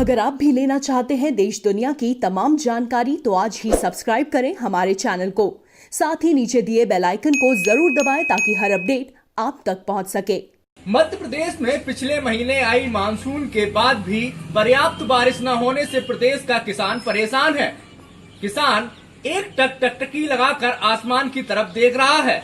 अगर आप भी लेना चाहते हैं देश दुनिया की तमाम जानकारी तो आज ही सब्सक्राइब करें हमारे चैनल को। साथ ही नीचे दिए बेल आइकन को जरूर दबाएं ताकि हर अपडेट आप तक पहुंच सके। मध्य प्रदेश में पिछले महीने आई मानसून के बाद भी पर्याप्त बारिश न होने से प्रदेश का किसान परेशान है। किसान एक टकटकी लगाकर आसमान की तरफ देख रहा है।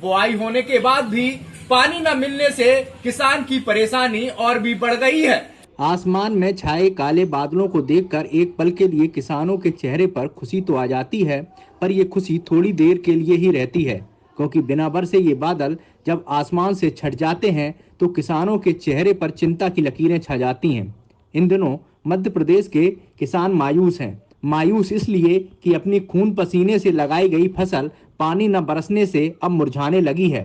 बुआई होने के बाद भी पानी न मिलने से किसान की परेशानी और भी बढ़ गई है। आसमान में छाए काले बादलों को देखकर एक पल के लिए किसानों के चेहरे पर खुशी तो आ जाती है, पर ये खुशी थोड़ी देर के लिए ही रहती है, क्योंकि बिना बरसे ये बादल जब आसमान से छट जाते हैं तो किसानों के चेहरे पर चिंता की लकीरें छा जाती हैं। इन दिनों मध्य प्रदेश के किसान मायूस हैं। मायूस इसलिए कि अपनी खून पसीने से लगाई गई फसल पानी न बरसने से अब मुरझाने लगी है।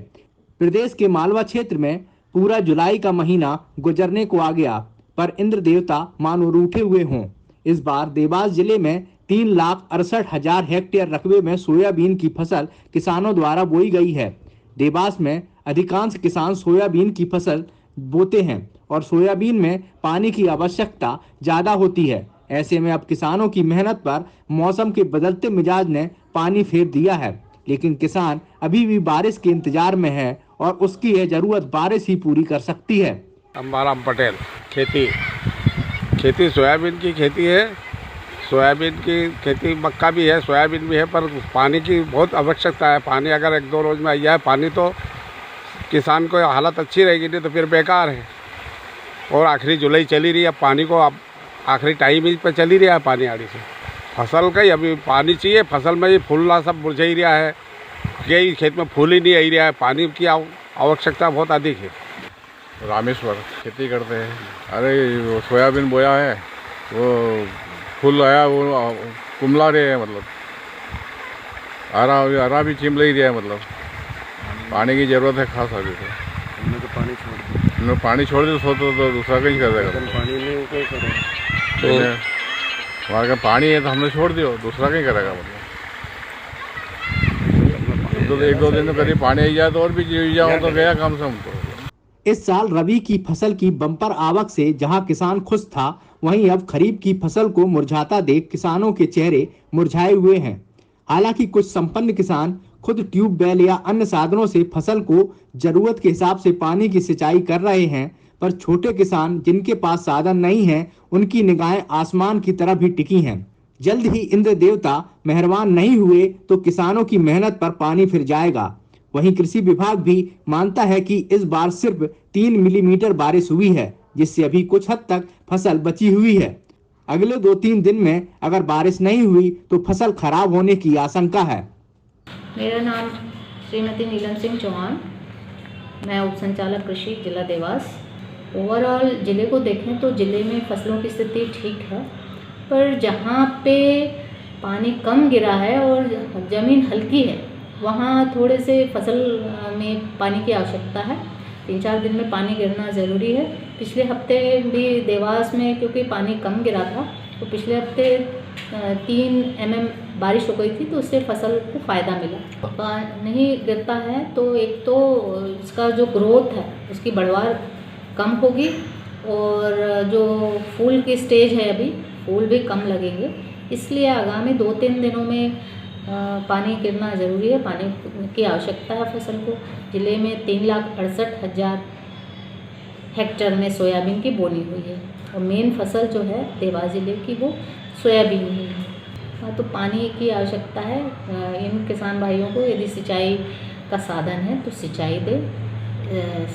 प्रदेश के मालवा क्षेत्र में पूरा जुलाई का महीना गुजरने को आ गया, पर इंद्र देवता मानो रूठे हुए हों। इस बार देवास जिले में 3,68,000 हेक्टेयर रकबे में सोयाबीन की फसल किसानों द्वारा बोई गई है। देवास में अधिकांश किसान सोयाबीन की फसल बोते हैं और सोयाबीन में पानी की आवश्यकता ज्यादा होती है। ऐसे में अब किसानों की मेहनत पर मौसम के बदलते मिजाज ने पानी फेर दिया है, लेकिन किसान अभी भी बारिश के इंतजार में है और उसकी यह जरूरत बारिश ही पूरी कर सकती है। अंबाराम पटेल। खेती सोयाबीन की खेती है। सोयाबीन की खेती मक्का भी है, सोयाबीन भी है, पर पानी की बहुत आवश्यकता है। पानी अगर 1-2 रोज में आ जाए पानी तो किसान को हालत अच्छी रहेगी, नहीं तो फिर बेकार है। और आखिरी जुलाई चली रही है, पानी को अब आखिरी टाइम ही पर चली रहा है पानी आड़ी से। फसल का ही अभी पानी चाहिए। फसल में ये फूलना सब मुरझा ही रहा है, कई खेत में फूल ही नहीं आ रहा है। पानी की आवश्यकता बहुत अधिक है। रामेश्वर खेती करते हैं। अरे वो सोयाबीन बोया है, वो फूल आया, वो कुमला रहे हैं, मतलब हरा भी चिम ले रहा है। मतलब पानी की ज़रूरत है खास अभी तो। हमने तो पानी छोड़ दिया तो दूसरा कहीं कर देगा। पानी नहीं कोई करेगा, हमारे का पानी है तो हमने छोड़ दिया, दूसरा कहीं करेगा। मतलब तो 1-2 दिन तो करीब पानी आई जाए तो और भी जीव जाओ तो गया कम से कम तो। इस साल रबी की फसल की बम्पर आवक से जहां किसान खुश था, वहीं अब खरीफ की फसल को मुरझाता देख किसानों के चेहरे मुरझाए हुए हैं। हालांकि कुछ संपन्न किसान खुद ट्यूबवेल या अन्य साधनों से फसल को जरूरत के हिसाब से पानी की सिंचाई कर रहे हैं, पर छोटे किसान जिनके पास साधन नहीं है, उनकी निगाहें आसमान की तरफ ही टिकी हैं। जल्द ही इंद्र देवता मेहरबान नहीं हुए तो किसानों की मेहनत पर पानी फिर जाएगा। वहीं कृषि विभाग भी मानता है कि इस बार सिर्फ 3 मिलीमीटर बारिश हुई है, जिससे अभी कुछ हद तक फसल बची हुई है। अगले 2-3 दिन में अगर बारिश नहीं हुई तो फसल खराब होने की आशंका है। मेरा नाम श्रीमती नीलम सिंह चौहान, मैं उप संचालक कृषि जिला देवास। ओवरऑल ज़िले को देखें तो ज़िले में फसलों की स्थिति ठीक है, पर जहाँ पे पानी कम गिरा है और ज़मीन हल्की है वहाँ थोड़े से फसल में पानी की आवश्यकता है। 3-4 दिन में पानी गिरना ज़रूरी है। पिछले हफ्ते भी देवास में क्योंकि पानी कम गिरा था तो पिछले हफ्ते 3 mm बारिश हो गई थी, तो उससे फसल को फ़ायदा मिला। नहीं गिरता है तो एक तो इसका जो ग्रोथ है उसकी बढ़वार कम होगी और जो फूल की स्टेज है अभी फूल भी कम लगेंगे। इसलिए आगामी 2-3 दिनों में पानी गिरना ज़रूरी है। पानी की आवश्यकता है फसल को। ज़िले में 3,68,000 हेक्टेयर में सोयाबीन की बोनी हुई है और मेन फसल जो है देवास ज़िले की वो सोयाबीन ही है। हाँ, तो पानी की आवश्यकता है। इन किसान भाइयों को यदि सिंचाई का साधन है तो सिंचाई दे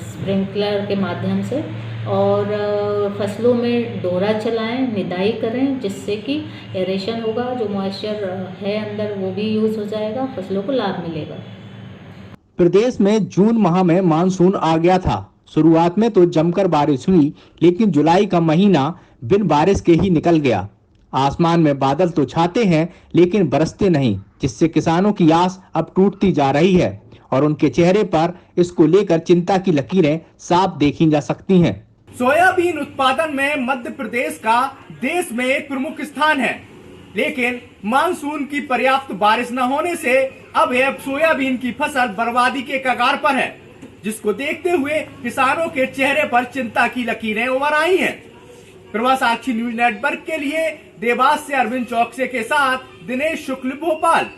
स्प्रिंकलर के माध्यम से, और फसलों में डोरा चलाएं, निदाई करें, जिससे कि एरेशन होगा, जो मॉइस्चर है अंदर वो भी यूज़ हो जाएगा, फसलों को लाभ मिलेगा। प्रदेश में जून माह में मानसून आ गया था। शुरुआत में तो जमकर बारिश हुई, लेकिन जुलाई का महीना बिन बारिश के ही निकल गया। आसमान में बादल तो छाते हैं लेकिन बरसते नहीं, जिससे किसानों की आस अब टूटती जा रही है और उनके चेहरे पर इसको लेकर चिंता की लकीरें साफ देखी जा सकती हैं। सोयाबीन उत्पादन में मध्य प्रदेश का देश में एक प्रमुख स्थान है, लेकिन मानसून की पर्याप्त बारिश न होने से अब यह सोयाबीन की फसल बर्बादी के कगार पर है, जिसको देखते हुए किसानों के चेहरे पर चिंता की लकीरें उभर आई हैं। प्रवास साक्षी न्यूज नेटवर्क के लिए देवास से अरविंद चौकसे के साथ दिनेश शुक्ल, भोपाल।